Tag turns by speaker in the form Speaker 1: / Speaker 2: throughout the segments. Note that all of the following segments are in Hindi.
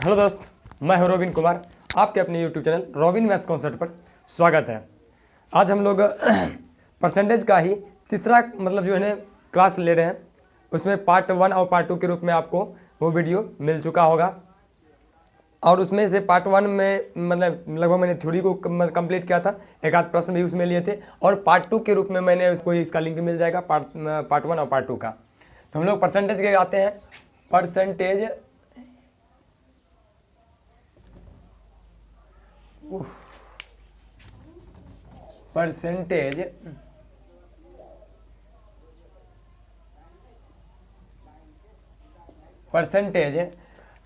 Speaker 1: हेलो दोस्त, मैं हूं रोबिन कुमार। आपके अपने YouTube channel robin maths concept पर स्वागत है। आज हम लोग परसेंटेज का ही तीसरा जो है ना क्लास ले रहे हैं। उसमें पार्ट 1 और पार्ट 2 के रूप में आपको वो वीडियो मिल चुका होगा और उसमें से पार्ट 1 में लगभग मैंने थ्योरी को कंप्लीट किया था, एक आध प्रश्न भी उसमें लिए थे और पार्ट 2 के रूप में मैंने उसको इसका लिंक मिल जाएगा पार्ट 1 और पार्ट 2 का। तो हम लोग परसेंटेज के आते हैं। परसेंटेज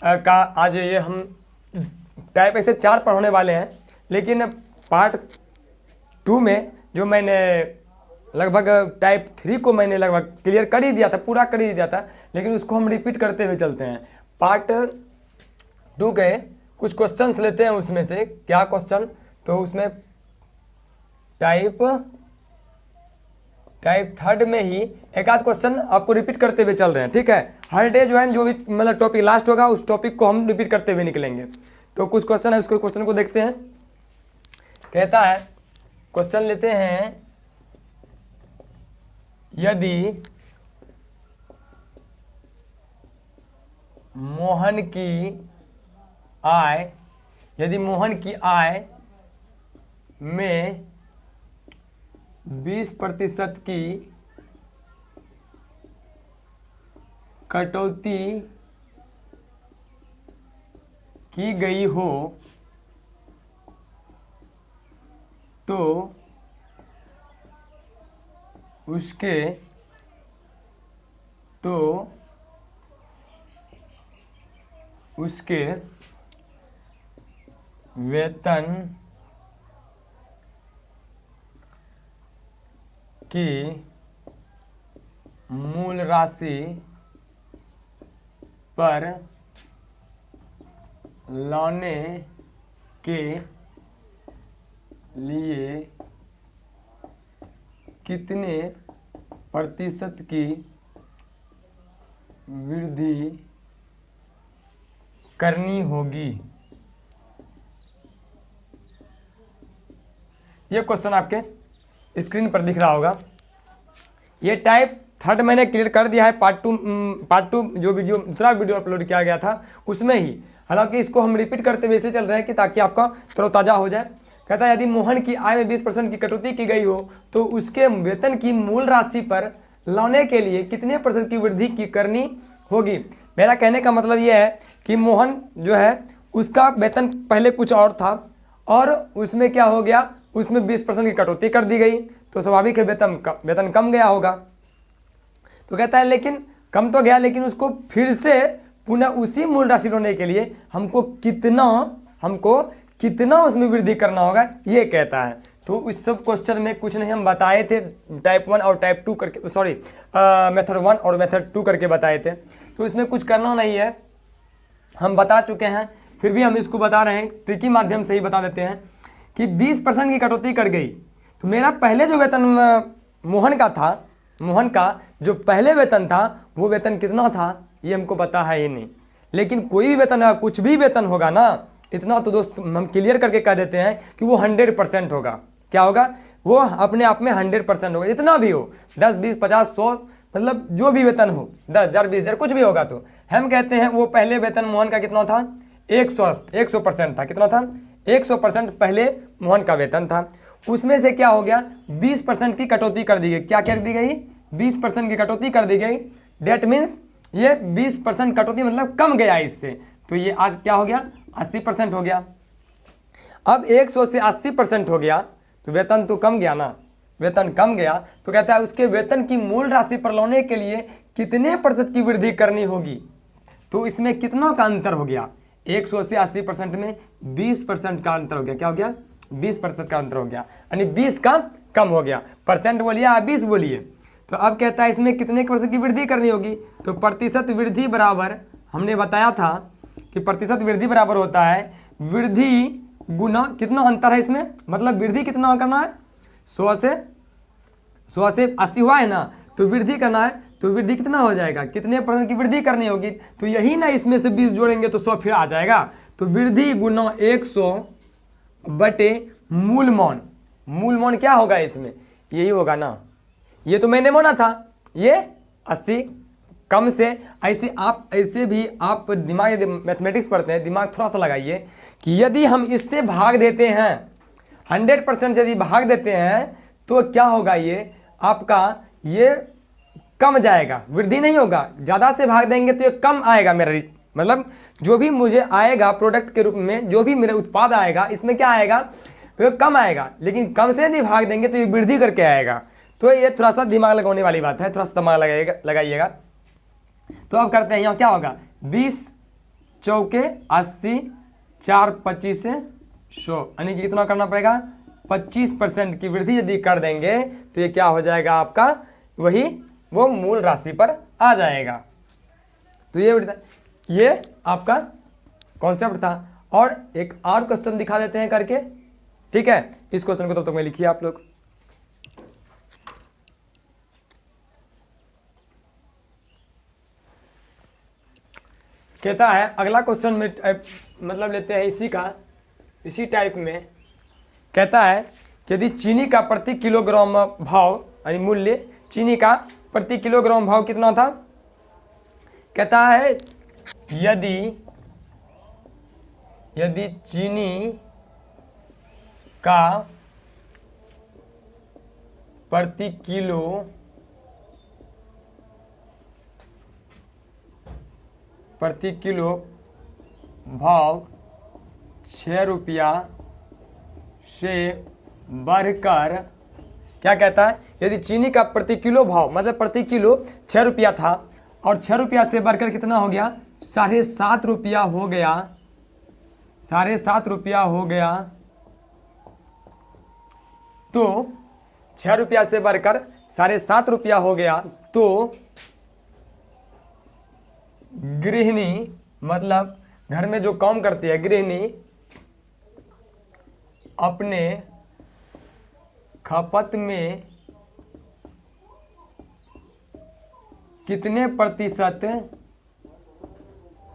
Speaker 1: का आज ये हम टाइप ऐसे 4 पढ़ने वाले हैं, लेकिन पार्ट 2 में जो मैंने लगभग टाइप 3 को मैंने लगभग क्लियर कर ही दिया था, पूरा कर ही दिया था, लेकिन उसको हम रिपीट करते हुए चलते हैं। पार्ट 2 के कुछ क्वेश्चंस लेते हैं। उसमें से क्या क्वेश्चन, तो उसमें टाइप 3 में ही एक आध क्वेश्चन आपको रिपीट करते हुए चल रहे हैं। ठीक है, हर डे जो है जो भी टॉपिक लास्ट होगा उस टॉपिक को हम रिपीट करते हुए निकलेंगे। तो कुछ क्वेश्चन है, उसको क्वेश्चन को देखते हैं कैसा है। क्वेश्चन लेते हैं, यदि मोहन की आय में 20% की कटौती की गई हो तो उसके वेतन की मूल राशि पर लाने के लिए कितने प्रतिशत की वृद्धि करनी होगी। ये क्वेश्चन आपके स्क्रीन पर दिख रहा होगा। ये टाइप 3 मैंने क्लियर कर दिया है। पार्ट टू जो वीडियो दूसरा वीडियो अपलोड किया गया था उसमें ही, हालांकि इसको हम रिपीट करते हुए इसलिए चल रहे हैं कि ताकि आपका तरोताजा हो जाए। कहता है यदि मोहन की आय में 20% की कटौती की गई हो तो उसके वेतन की मूल राशि पर लाने के लिए कितने प्रतिशत की वृद्धि की करनी होगी। मेरा कहने का मतलब यह है कि मोहन जो है उसका वेतन पहले कुछ और था और उसमें क्या हो गया, उसमें 20% की कटौती कर दी गई तो स्वाभाविक है वेतन कम गया होगा। तो कहता है लेकिन कम तो गया, लेकिन उसको फिर से पुनः उसी मूल राशि लाने के लिए हमको कितना उसमें वृद्धि करना होगा, ये कहता है। तो इस सब क्वेश्चन में कुछ नहीं हम बताए थे, टाइप 1 और टाइप 2 करके, मेथड 1 और मेथड 2 करके बताए थे। तो इसमें कुछ करना नहीं है, हम बता चुके हैं, फिर भी हम इसको बता रहे हैं, ट्रिकी माध्यम से ही बता देते हैं कि 20% की कटौती कर गई। तो मेरा पहले जो वेतन मोहन का जो पहले वेतन था वो वेतन कितना था ये हमको पता है ही नहीं, लेकिन कोई भी वेतन, कुछ भी वेतन होगा ना, इतना तो दोस्त हम क्लियर करके कह देते हैं कि वो 100% होगा। क्या होगा, वो अपने आप में 100% होगा। इतना भी हो, 10, 20, 50, 100, जो भी वेतन हो, 10,000, 20,000 कुछ भी होगा, तो हम कहते हैं वो पहले वेतन मोहन का कितना था, 100% था। कितना था, 100% पहले मोहन का वेतन था। उसमें से क्या हो गया, 20% की कटौती कर दी गई। क्या कर दी गई, 20% की कटौती कर दी गई। डेट मीन्स ये 20% कटौती कम गया इससे, तो ये आज क्या हो गया, 80% हो गया। अब 100 से 80% हो गया तो वेतन तो कम गया ना, वेतन कम गया तो कहता है उसके वेतन की मूल राशि पर लाने के लिए कितने प्रतिशत की वृद्धि करनी होगी। तो इसमें कितना का अंतर हो गया, 100 से 80% में 20% का अंतर हो गया। क्या हो गया, 20% का अंतर हो गया, यानी 20 का कम हो गया। परसेंट बोलिए या 20 बोलिए। तो अब कहता है इसमें कितने प्रतिशत की वृद्धि करनी होगी। तो प्रतिशत वृद्धि बराबर, हमने बताया था कि प्रतिशत वृद्धि बराबर होता है वृद्धि गुना कितना अंतर है इसमें, वृद्धि कितना करना है, 100 से 80 हुआ है ना, तो वृद्धि करना है तो वृद्धि कितना हो जाएगा, कितने परसेंट की वृद्धि करनी होगी, तो यही ना इसमें से 20 जोड़ेंगे तो 100 फिर आ जाएगा। तो वृद्धि गुना 100 बटे मूल मौन, मूल मौन क्या होगा इसमें, यही होगा ना, ये तो मैंने माना था, ये 80 कम से। ऐसे भी आप दिमाग, मैथमेटिक्स पढ़ते हैं, दिमाग थोड़ा सा लगाइए कि यदि हम इससे भाग देते हैं 100% यदि भाग देते हैं तो क्या होगा, ये आपका ये कम जाएगा, वृद्धि नहीं होगा। ज़्यादा से भाग देंगे तो ये कम आएगा, मेरा मतलब जो भी मुझे आएगा प्रोडक्ट के रूप में, जो भी मेरा उत्पाद आएगा इसमें क्या आएगा, वो कम आएगा। लेकिन कम से यदि भाग देंगे तो ये वृद्धि करके आएगा। तो ये थोड़ा सा दिमाग लगाने वाली बात है, थोड़ा सा दिमाग लगाइएगा। तो अब करते हैं, यहाँ क्या होगा, 20 चौके 80, 4 25 100, यानी कि कितना करना पड़ेगा, 25% की वृद्धि यदि कर देंगे तो ये क्या हो जाएगा आपका, वही वो मूल राशि पर आ जाएगा। तो ये आपका कॉन्सेप्ट था। और एक और क्वेश्चन दिखा देते हैं करके, ठीक है। इस क्वेश्चन को तब तक में लिखिए आप लोग। कहता है अगला क्वेश्चन में मतलब लेते हैं इसी टाइप में। कहता है यदि चीनी का प्रति किलोग्राम भाव यानी मूल्य, चीनी का प्रति किलोग्राम भाव कितना था, कहता है यदि चीनी का प्रति किलो भाव 6 रुपया से बढ़कर, क्या कहता है, यदि चीनी का प्रति किलो भाव मतलब प्रति किलो 6 रुपया था और 6 रुपया से बढ़कर कितना हो गया, 7.5 रुपया हो गया, 7.5 रुपया हो गया, तो 6 रुपया से बढ़कर 7.5 रुपया हो गया, तो गृहिणी मतलब घर में जो काम करती है गृहिणी अपने खपत में कितने प्रतिशत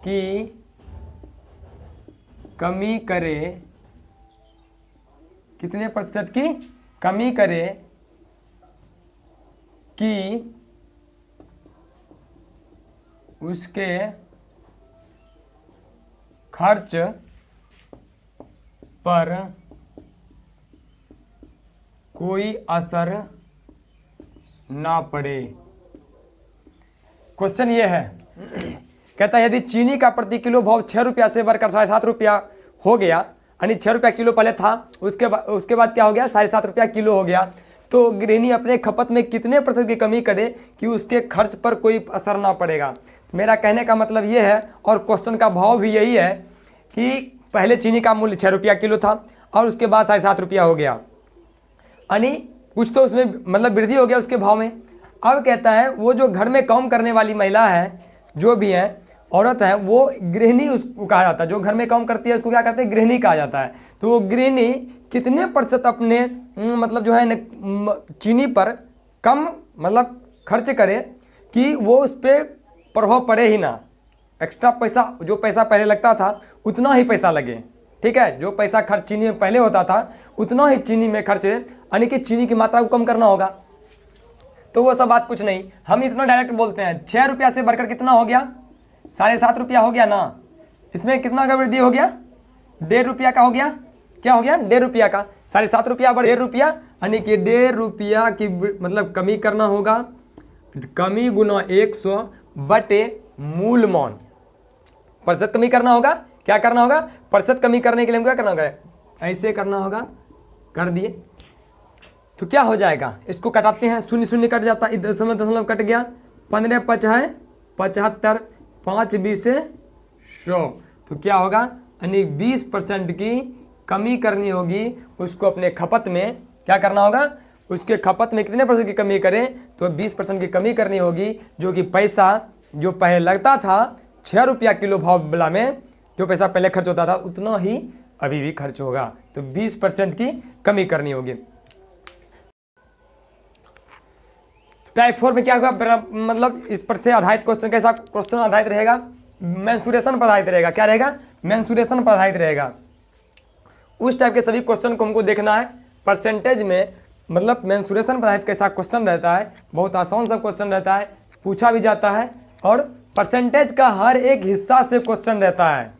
Speaker 1: की कमी करे, कितने प्रतिशत की कमी करे कि उसके खर्च पर कोई असर ना पड़े। क्वेश्चन ये है, कहता है यदि चीनी का प्रति किलो भाव 6 रुपया से बढ़कर 7.5 रुपया हो गया, यानी 6 रुपया किलो पहले था, उसके बाद क्या हो गया, 7.5 रुपया किलो हो गया, तो गृहिणी अपने खपत में कितने प्रतिशत की कमी करे कि उसके खर्च पर कोई असर ना पड़ेगा। मेरा कहने का मतलब ये है, और क्वेश्चन का भाव भी यही है कि पहले चीनी का मूल्य 6 रुपया किलो था और उसके बाद 7.5 रुपया हो गया, यानी कुछ तो उसमें मतलब वृद्धि हो गया उसके भाव में। अब कहता है वो जो घर में काम करने वाली महिला है, जो भी है औरत है, वो गृहिणी उसको कहा जाता है, जो घर में काम करती है उसको क्या कहते हैं, गृहिणी कहा जाता है। तो वो गृहिणी कितने प्रतिशत अपने मतलब जो है न चीनी पर कम मतलब खर्च करे कि वो उस पर प्रभाव पड़े ही ना, एक्स्ट्रा पैसा, जो पैसा पहले लगता था उतना ही पैसा लगे, ठीक है, जो पैसा खर्च चीनी में पहले होता था उतना ही चीनी में खर्च, यानी कि चीनी की मात्रा को कम करना होगा। तो वो सब बात कुछ नहीं, हम इतना डायरेक्ट बोलते हैं 6 रुपया से बढ़कर कितना हो गया, 7.5 रुपया हो गया ना, इसमें कितना का वृद्धि हो गया, 1.5 रुपया का हो गया, क्या हो गया, 1.5 रुपया का, 7.5 रुपया बढ़ 1.5 रुपया, यानी कि 1.5 रुपया की मतलब कमी करना होगा, कमी गुना 100 बटे मूल मौन, प्रतिशत कमी करना होगा। क्या करना होगा, प्रतिशत कमी करने के लिए क्या करना होगा, ऐसे करना होगा, कर दिए तो क्या हो जाएगा, इसको कटाते हैं, 0 0 कट जाता, दशमलव कट गया, 15 5 है 75, 5 20 100, तो क्या होगा, यानी 20% की कमी करनी होगी उसको अपने खपत में। क्या करना होगा, उसके खपत में कितने % की कमी करें, तो 20% की कमी करनी होगी, जो कि पैसा जो पहले लगता था 6 रुपया किलो भाव वाला में, जो पैसा पहले खर्च होता था उतना ही अभी भी खर्च होगा, तो 20% की कमी करनी होगी। टाइप 4 में क्या होगा, मतलब इस पर से आधारित क्वेश्चन कैसा क्वेश्चन आधारित रहेगा, मेंसुरेशन पर आधारित रहेगा। क्या रहेगा, मेंसुरेशन पर आधारित रहेगा। उस टाइप के सभी क्वेश्चन को हमको देखना है। परसेंटेज में मतलब मेंसुरेशन पर आधारित कैसा क्वेश्चन रहता है, बहुत आसान सा क्वेश्चन रहता है, पूछा भी जाता है, और परसेंटेज का हर एक हिस्सा से क्वेश्चन रहता है।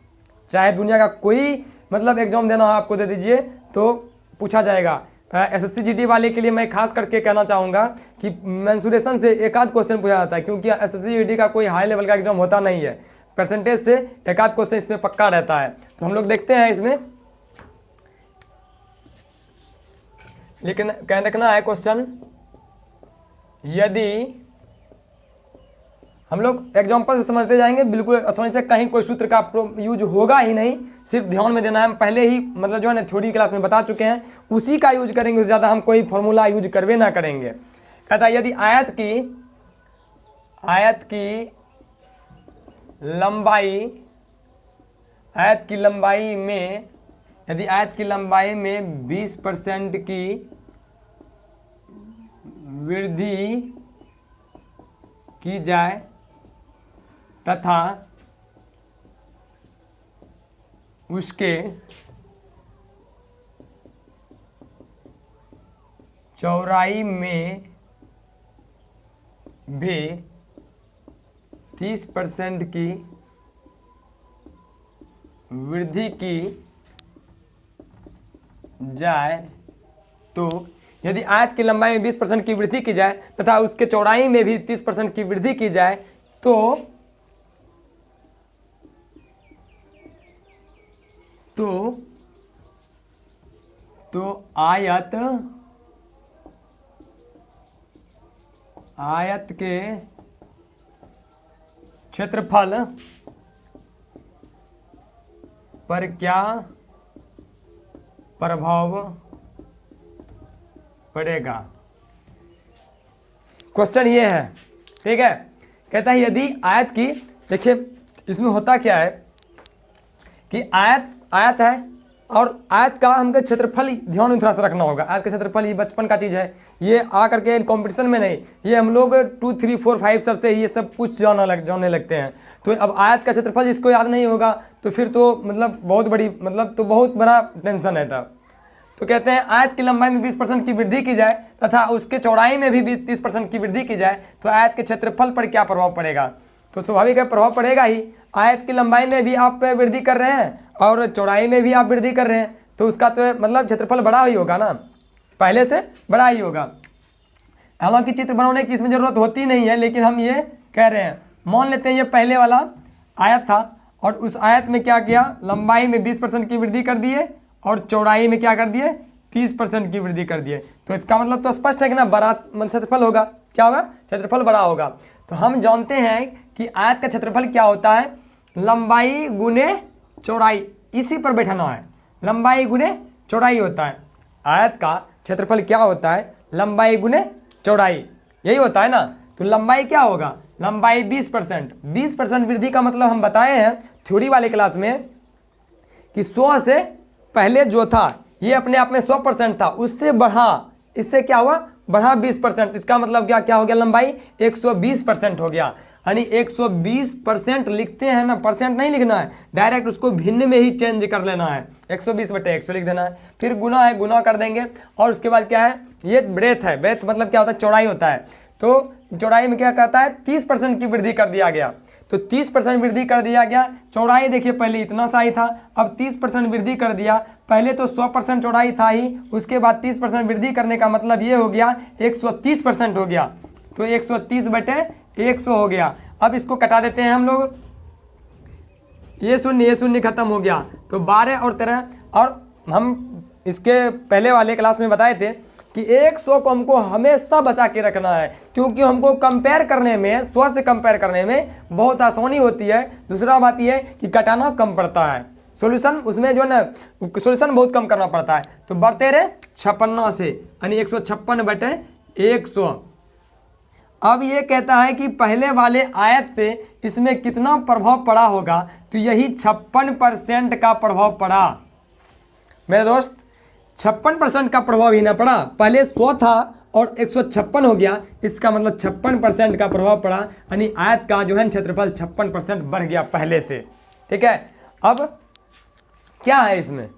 Speaker 1: चाहे दुनिया का कोई मतलब एग्जाम देना हो आपको, दे दीजिए तो पूछा जाएगा। एसएससी जीडी वाले के लिए मैं खास करके कहना चाहूँगा कि मेंसुरेशन से एक आध क्वेश्चन पूछा जाता है, क्योंकि एसएससी जीडी का कोई हाई लेवल का एग्जाम होता नहीं है। परसेंटेज से एक आध क्वेश्चन इसमें पक्का रहता है। तो हम लोग देखते हैं इसमें, लेकिन क्या देखना है क्वेश्चन, यदि हम लोग एग्जाम्पल से समझते जाएंगे, बिल्कुल आसानी से, कहीं कोई सूत्र का यूज होगा ही नहीं, सिर्फ ध्यान में देना है। हम पहले ही मतलब जो है ना थ्योरी क्लास में बता चुके हैं, उसी का यूज करेंगे, उससे ज़्यादा हम कोई फॉर्मूला यूज करवे ना करेंगे। कहता है यदि आयत की लंबाई में 20% की वृद्धि की जाए तथा उसके चौड़ाई में भी 30% की वृद्धि की जाए, तो यदि आयत की लंबाई में 20% की वृद्धि की जाए तथा उसके चौड़ाई में भी 30% की वृद्धि की जाए, तो आयत के क्षेत्रफल पर क्या प्रभाव पड़ेगा। क्वेश्चन ये है, ठीक है। कहता है यदि आयत की, देखिए इसमें होता क्या है कि आयत है, और आयत का हमको क्षेत्रफल ध्यान में थोड़ा सा रखना होगा। आयत का क्षेत्रफल ये बचपन का चीज़ है, ये आ करके कंपटीशन में नहीं, ये हम लोग 2, 3, 4, 5 सबसे ये सब कुछ जानने लगते हैं। तो अब आयत का क्षेत्रफल जिसको याद नहीं होगा तो फिर तो मतलब बहुत बड़ी तो बहुत बड़ा टेंशन है तब। तो कहते हैं आयत की लंबाई में 20% की वृद्धि की जाए तथा उसके चौड़ाई में भी 30% की वृद्धि की जाए, तो आयत के क्षेत्रफल पर क्या प्रभाव पड़ेगा। तो स्वाभाविक है प्रभाव पड़ेगा ही। आयत की लंबाई में भी आप वृद्धि कर रहे हैं और चौड़ाई में भी आप वृद्धि कर रहे हैं, तो उसका तो मतलब क्षेत्रफल बड़ा ही होगा ना, पहले से बड़ा ही होगा। हालांकि चित्र बनाने की इसमें ज़रूरत होती नहीं है, लेकिन हम ये कह रहे हैं। मान लेते हैं ये पहले वाला आयत था, और उस आयत में क्या किया, लंबाई में 20% की वृद्धि कर दिए और चौड़ाई में क्या कर दिए, 30% की वृद्धि कर दिए। तो इसका मतलब तो स्पष्ट है कि ना बड़ा क्षेत्रफल होगा। क्या होगा, क्षेत्रफल बड़ा होगा। तो हम जानते हैं कि आयत का क्षेत्रफल क्या होता है, लंबाई गुने चौड़ाई, इसी पर बैठाना है। लंबाई गुने चौड़ाई होता है। आयत का क्षेत्रफल क्या होता है, लंबाई गुने चौड़ाई, यही होता है ना। तो लंबाई क्या होगा, लंबाई 20% वृद्धि का मतलब हम बताए हैं थ्योरी वाले क्लास में कि 100 से पहले जो था ये अपने आप में 100% था, उससे बढ़ा, इससे क्या हुआ, बढ़ा 20%। इसका मतलब क्या हो गया, लंबाई 120% हो गया। यानी 120% लिखते हैं ना, परसेंट नहीं लिखना है, डायरेक्ट उसको भिन्न में ही चेंज कर लेना है। 120/100 लिख देना है, फिर गुना है, गुना कर देंगे। और उसके बाद क्या है, ये ब्रेथ है, ब्रेथ मतलब क्या होता है, चौड़ाई होता है। तो चौड़ाई में क्या कहता है, 30% की वृद्धि कर दिया गया। तो 30% वृद्धि कर दिया गया। चौड़ाई देखिए पहले इतना सा ही था, अब 30% वृद्धि कर दिया। पहले तो 100% चौड़ाई था ही, उसके बाद 30% वृद्धि करने का मतलब ये हो गया 130% हो गया। तो 130/100 हो गया। अब इसको कटा देते हैं हम लोग, ये शून्य खत्म हो गया। तो 12 और 13, और हम इसके पहले वाले क्लास में बताए थे कि 100 को हमको हमेशा बचा के रखना है, क्योंकि हमको कंपेयर करने में, 100 से कंपेयर करने में बहुत आसानी होती है। दूसरा बात यह है कि कटाना कम पड़ता है, सॉल्यूशन उसमें जो है ना, सॉल्यूशन बहुत कम करना पड़ता है। तो बढ़ते रहे 56 से, यानी 156/100। अब ये कहता है कि पहले वाले आयत से इसमें कितना प्रभाव पड़ा होगा, तो यही 56% का प्रभाव पड़ा। मेरे दोस्त 56% का प्रभाव ही ना पड़ा। पहले 100 था और 156 हो गया, इसका मतलब 56% का प्रभाव पड़ा, यानी आयत का जो है क्षेत्रफल 56% बढ़ गया पहले से। ठीक है, अब क्या है इसमें,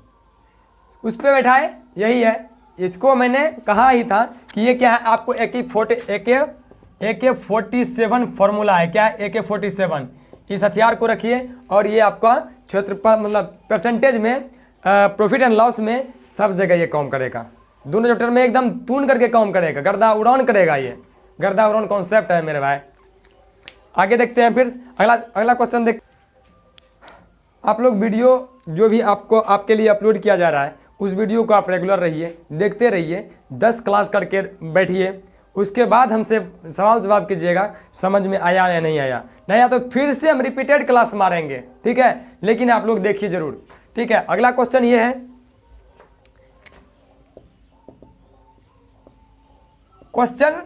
Speaker 1: उस पर बैठा है, यही है। इसको मैंने कहा ही था कि ये क्या है, आपको AK-47 फॉर्मूला है। क्या है AK-47, इस हथियार को रखिए और ये आपका क्षेत्रफल मतलब परसेंटेज में, प्रॉफिट एंड लॉस में सब जगह ये काम करेगा। दोनों चैप्टर में एकदम टून करके काम करेगा, गर्दा उड़ान करेगा, ये गर्दा उड़ान कॉन्सेप्ट है मेरे भाई। आगे देखते हैं, फिर अगला क्वेश्चन देख। आप लोग वीडियो जो भी आपके लिए अपलोड किया जा रहा है, उस वीडियो को आप रेगुलर रहिए, देखते रहिए, 10 क्लास करके बैठिए, उसके बाद हमसे सवाल जवाब कीजिएगा, समझ में आया या नहीं आया। नहीं आया तो फिर से हम रिपीटेड क्लास मारेंगे, ठीक है, लेकिन आप लोग देखिए जरूर। ठीक है, अगला क्वेश्चन ये है, क्वेश्चन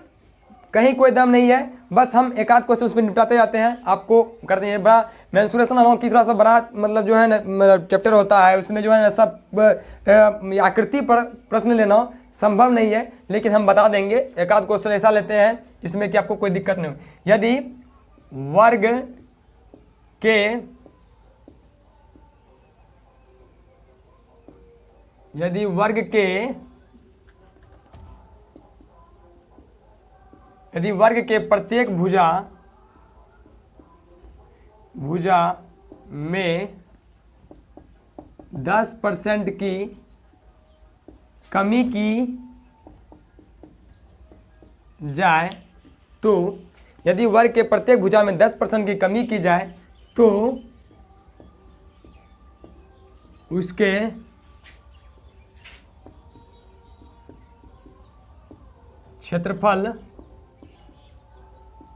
Speaker 1: कहीं कोई दम नहीं है, बस हम एक आध क्वेश्चन उसमें निपटाते जाते हैं, आपको करते हैं। बड़ा मेंसुरेशन अमाउंट की थोड़ा सा बड़ा मतलब जो है ना चैप्टर होता है, उसमें जो है ना सब आकृति पर प्रश्न लेना संभव नहीं है, लेकिन हम बता देंगे। एक आध क्वेश्चन ऐसा लेते हैं जिसमें कि आपको कोई दिक्कत नहीं हो। यदि वर्ग के प्रत्येक भुजा में 10% की कमी की जाए, तो यदि वर्ग के प्रत्येक भुजा में 10% की कमी की जाए तो उसके क्षेत्रफल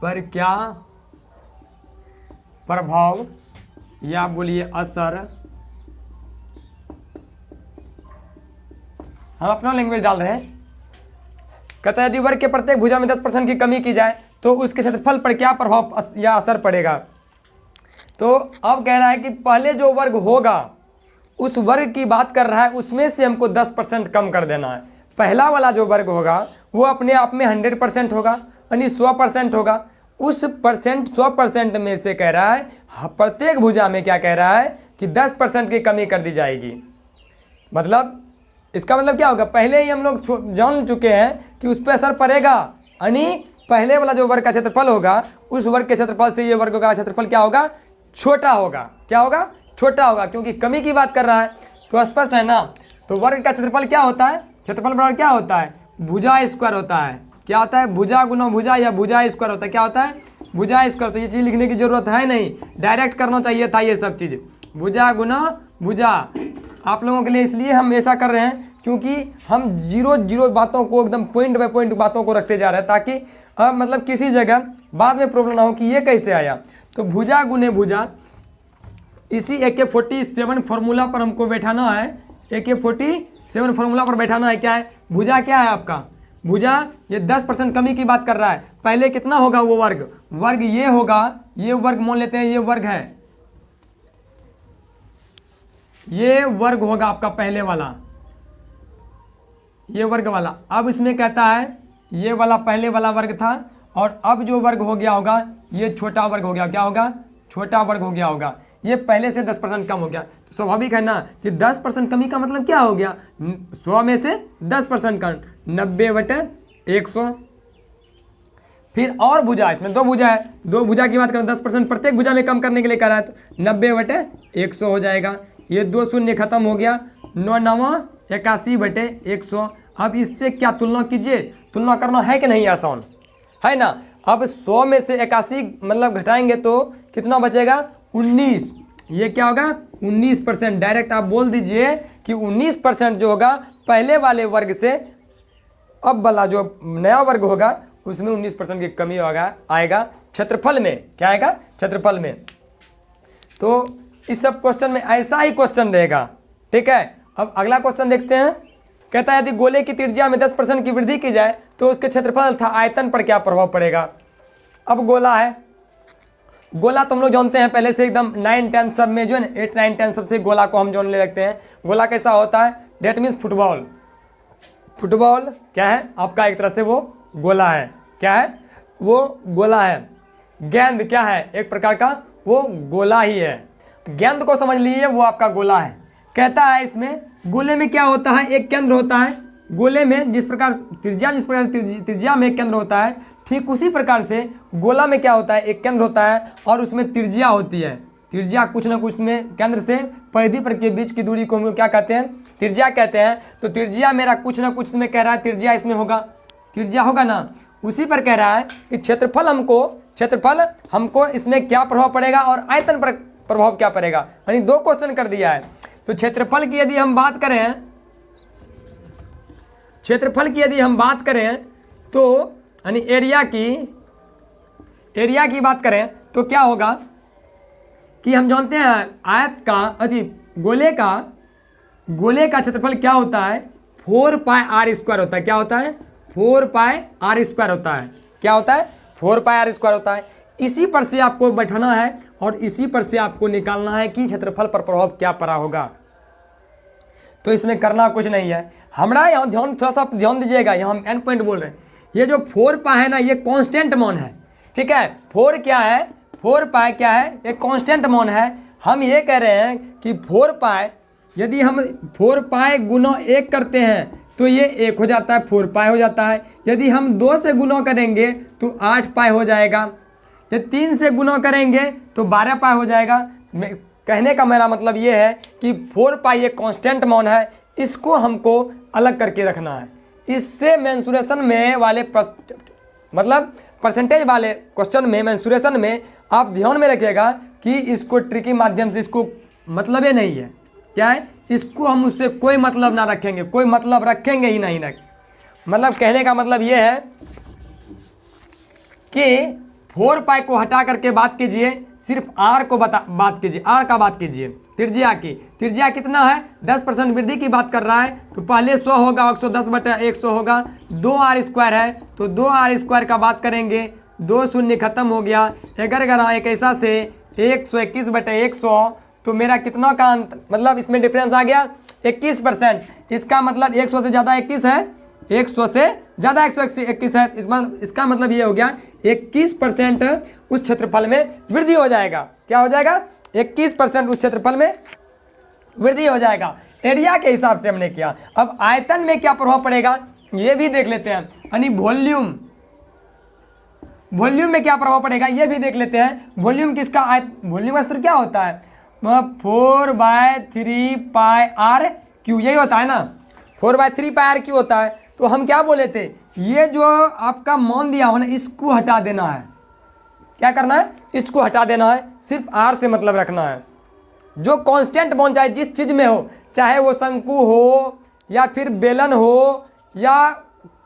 Speaker 1: पर क्या प्रभाव या बोलिए असर, हम अपना लैंग्वेज डाल रहे हैं। कहता है यदि वर्ग के प्रत्येक भुजा में 10% की कमी की जाए तो उसके क्षेत्रफल पर क्या प्रभाव या असर पड़ेगा। तो अब कह रहा है कि पहले जो वर्ग होगा उस वर्ग की बात कर रहा है, उसमें से हमको 10% कम कर देना है। पहला वाला जो वर्ग होगा वो अपने आप में 100% होगा, यानी 100% होगा। उस 100% में से कह रहा है प्रत्येक भुजा में क्या कह रहा है कि 10% की कमी कर दी जाएगी। मतलब इसका मतलब क्या होगा, पहले ही हम लोग जान चुके हैं कि उस पर असर पड़ेगा, यानी पहले वाला जो वर्ग का क्षेत्रफल होगा उस वर्ग के क्षेत्रफल से ये वर्ग का क्षेत्रफल क्या होगा, छोटा होगा। क्या होगा, छोटा होगा, क्योंकि कमी की बात कर रहा है तो स्पष्ट है ना। तो वर्ग का क्षेत्रफल क्या होता है, क्षेत्रफल बराबर क्या होता है, भुजा स्क्वायर होता है। क्या होता है, भुजा गुना भुजा या भुजा स्क्वायर होता है। क्या होता है, भुजा स्क्वायर। तो ये चीज़ लिखने की जरूरत है नहीं, डायरेक्ट करना चाहिए था ये सब चीज़, भुजा गुना भुजा। आप लोगों के लिए इसलिए हम ऐसा कर रहे हैं क्योंकि हम जीरो बातों को एकदम पॉइंट बाय पॉइंट बातों को रखते जा रहे हैं, ताकि मतलब किसी जगह बाद में प्रॉब्लम ना हो कि ये कैसे आया। तो भुजा गुने भुजा, इसी AK-47 फॉर्मूला पर हमको बैठाना है। AK-47 फॉर्मूला पर बैठाना है। क्या है, भुजा क्या है आपका, भुजा ये 10% कमी की बात कर रहा है। पहले कितना होगा वो वर्ग ये होगा, ये वर्ग मान लेते हैं, ये वर्ग है, ये वर्ग होगा आपका पहले वाला, ये वर्ग वाला। अब इसमें कहता है ये वाला पहले वाला वर्ग था, और अब जो वर्ग हो गया होगा ये छोटा वर्ग हो गया। क्या होगा, छोटा वर्ग हो गया होगा। ये पहले से 10% कम हो गया। तो स्वाभाविक है ना कि 10% कमी का मतलब क्या हो गया, 100 में से 10% कम, 90/100। फिर और भुजा, इसमें दो भुजा है, दो भुजा की बात करें 10% प्रत्येक भुजा में कम करने के लिए कह रहा है, तो 90/100 हो जाएगा। ये 2 शून्य खत्म हो गया, 9 9 81/100। अब इससे क्या तुलना कीजिए, तुलना करना है कि नहीं आसान है ना। अब 100 में से 81 मतलब घटाएंगे तो कितना बचेगा, 19। ये क्या होगा, 19%। डायरेक्ट आप बोल दीजिए कि 19% जो होगा पहले वाले वर्ग से अब वाला जो नया वर्ग होगा उसमें 19% की कमी होगा, आएगा क्षेत्रफल में। क्या आएगा, क्षेत्रफल में। तो इस सब क्वेश्चन में ऐसा ही क्वेश्चन रहेगा, ठीक है। अब अगला क्वेश्चन देखते हैं। कहता है यदि गोले की त्रिज्या में 10% की वृद्धि की जाए तो उसके क्षेत्रफल तथा आयतन पर क्या प्रभाव पड़ेगा। अब गोला है, गोला तो हम लोग जानते हैं पहले से एकदम 9 10 सब में जो है ना 8 9 10 सबसे गोला को हम जानने लगते हैं। गोला कैसा होता है, डेट मीन्स फुटबॉल। फुटबॉल क्या है आपका, एक तरह से वो गोला है। क्या है वो गोला है। गेंद क्या है, एक प्रकार का वो गोला ही है। गेंद को समझ लीजिए वो आपका गोला है। कहता है इसमें गोले में क्या होता है, एक केंद्र होता है। गोले में जिस प्रकार त्रिज्या में एक केंद्र होता है, ठीक उसी प्रकार से गोला में क्या होता है, एक केंद्र होता है और उसमें त्रिज्या होती है। त्रिज्या कुछ ना कुछ में केंद्र से परिधि पर के बीच की दूरी को हम लोग क्या कहते हैं, त्रिज्या कहते हैं। तो त्रिज्या मेरा कुछ ना कुछ इसमें कह रहा है, त्रिज्या इसमें होगा, त्रिज्या होगा ना। उसी पर कह रहा है कि क्षेत्रफल हमको इसमें क्या प्रभाव पड़ेगा और आयतन पर प्रभाव क्या पड़ेगा। यानी दो क्वेश्चन कर दिया है। तो क्षेत्रफल की यदि हम बात करें, तो यानी एरिया की बात करें तो क्या होगा कि हम जानते हैं आयत का गोले का क्षेत्रफल क्या होता है, 4 पाई आर स्क्वायर होता है। क्या होता है, 4 पाई आर स्क्वायर होता है। क्या होता है, 4 पाई आर स्क्वायर होता है। इसी पर से आपको बैठाना है और इसी पर से आपको निकालना है कि क्षेत्रफल पर प्रभाव क्या पड़ा होगा। तो इसमें करना कुछ नहीं है। हमारा यहाँ थोड़ा सा ध्यान दीजिएगा, यहाँ हम एंड पॉइंट बोल रहे हैं। ये जो 4 पाई है ना, ये कांस्टेंट मान है। ठीक है, 4 क्या है, 4 पाई क्या है, एक कांस्टेंट मान है। हम ये कह रहे हैं कि 4 पाई यदि हम 4 पाई गुना 1 करते हैं तो ये 1 हो जाता है, 4 पाई हो जाता है। यदि हम 2 से गुना करेंगे तो 8 पाई हो जाएगा। यदि 3 से गुना करेंगे तो 12 पाई हो जाएगा। कहने का मेरा मतलब ये है कि 4 पाई एक कांस्टेंट मान है, इसको हमको अलग करके रखना है। इससे मेंसुरेशन में वाले मतलब परसेंटेज वाले क्वेश्चन में, मेंसुरेशन में आप ध्यान में रखिएगा कि इसको ट्रिकी माध्यम से इसको मतलब ही नहीं है। क्या है, इसको हम उससे कोई मतलब ना रखेंगे, कोई मतलब रखेंगे ही नहीं। मतलब कहने का मतलब ये है कि 4 पाई को हटा करके बात कीजिए, सिर्फ आर को बात कीजिए, आर का बात कीजिए। त्रिज्या की, त्रिज्या कितना है, 10% वृद्धि की बात कर रहा है। तो पहले 100 होगा, 110/100 होगा। 2r स्क्वायर है तो 2r स्क्वायर का बात करेंगे, 2 शून्य खत्म हो गया। 11 ऐसा से 121/100, तो मेरा कितना का मतलब इसमें डिफरेंस आ गया, 21%। इसका मतलब 100 से ज़्यादा 21 है, 100 से ज़्यादा 121 है। इसका मतलब ये हो गया 21% उस क्षेत्रफल में वृद्धि हो जाएगा। क्या हो जाएगा, 21% उस क्षेत्रफल में वृद्धि हो जाएगा। एरिया के हिसाब से हमने किया। अब आयतन में क्या प्रभाव पड़ेगा ये भी देख लेते हैं। यानी वॉल्यूम में क्या प्रभाव पड़ेगा ये भी देख लेते हैं। वॉल्यूम किसका, वॉल्यूम का सूत्र क्या होता है, 4/3 पाई आर क्यू, यही होता है ना, 4/3 पाई आर क्यू होता है। तो हम क्या बोले थे, ये जो आपका मान दिया हो ना, इसको हटा देना है। क्या करना है, इसको हटा देना है, सिर्फ आर से मतलब रखना है। जो कांस्टेंट मान चाहे जिस चीज़ में हो, चाहे वो शंकु हो या फिर बेलन हो या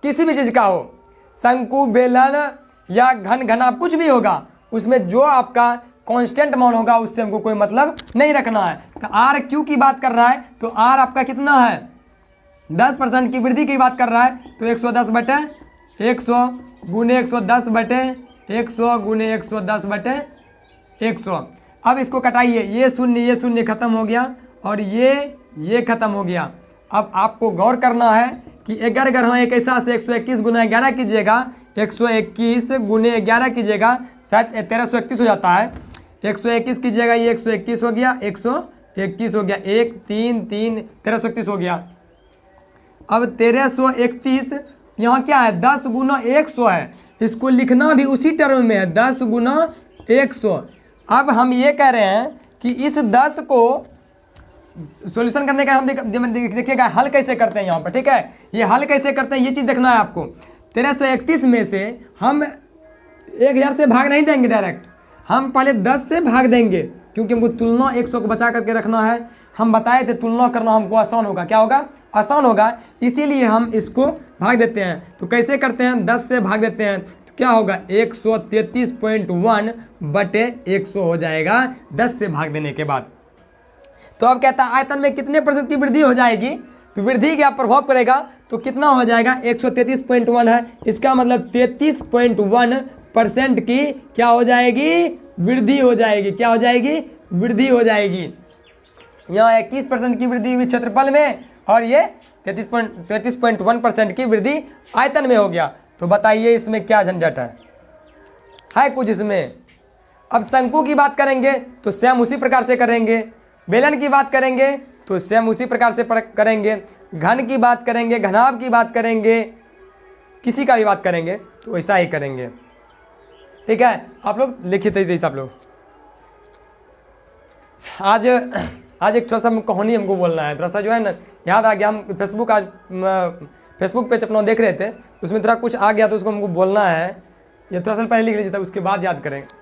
Speaker 1: किसी भी चीज़ का हो, शंकु, बेलन या घन कुछ भी होगा, उसमें जो आपका कांस्टेंट मान होगा उससे हमको कोई मतलब नहीं रखना है। तो आर क्यू की बात कर रहा है तो आर आपका कितना है, 10% की वृद्धि की बात कर रहा है। तो 110/100 गुने 110/100 गुने 110/100। अब इसको कटाइए, ये शून्य खत्म हो गया और ये खत्म हो गया। अब आपको गौर करना है कि 11 एक ऐसा से 121 गुना 11 कीजिएगा, 121 गुने 11 कीजिएगा, शायद 1331 हो जाता है। 121 कीजिएगा, ये 121 हो गया, 121 हो गया, 1 3 3 1331 हो गया। अब 1331 यहाँ क्या है, 10 गुना 100 है। इसको लिखना भी उसी टर्म में है, 10 गुना 100। अब हम ये कह रहे हैं कि इस 10 को सॉल्यूशन करने का हम देखिएगा हल कैसे करते हैं यहाँ पर। ठीक है, ये हल कैसे करते हैं ये चीज़ देखना है आपको। 1331 में से हम 1000 से भाग नहीं देंगे डायरेक्ट, हम पहले 10 से भाग देंगे, क्योंकि हमको तुलना 100 को बचा करके रखना है। हम बताए थे तुलना करना हमको आसान होगा। क्या होगा, आसान होगा, इसीलिए हम इसको भाग देते हैं। तो कैसे करते हैं, 10 से भाग देते हैं तो क्या होगा, 133.1/100 हो जाएगा 10 से भाग देने के बाद। तो अब कहता है आयतन में कितने प्रतिशत की वृद्धि हो जाएगी, तो वृद्धि क्या प्रभाव करेगा, तो कितना हो जाएगा, 133.1 है, इसका मतलब 33.1% की क्या हो जाएगी, वृद्धि हो जाएगी। क्या हो जाएगी, वृद्धि हो जाएगी। यहाँ 21% की वृद्धि हुई क्षेत्रफल में और ये 33.1% की वृद्धि आयतन में हो गया। तो बताइए इसमें क्या झंझट है कुछ इसमें। अब शंकु की बात करेंगे तो सेम उसी प्रकार से करेंगे, बेलन की बात करेंगे तो सेम उसी प्रकार से करेंगे, घन की बात करेंगे, घनाभ की बात करेंगे, किसी का भी बात करेंगे तो ऐसा ही करेंगे। ठीक है, आप लोग लिखिए तेईस। आप लोग आज एक थोड़ा सा कहानी हमको बोलना है, थोड़ा सा जो है ना याद आ गया। हम फेसबुक पेज अपना देख रहे थे, उसमें थोड़ा कुछ आ गया तो उसको हमको बोलना है। ये थोड़ा सा पहले लिख लीजिए तब उसके बाद याद करेंगे।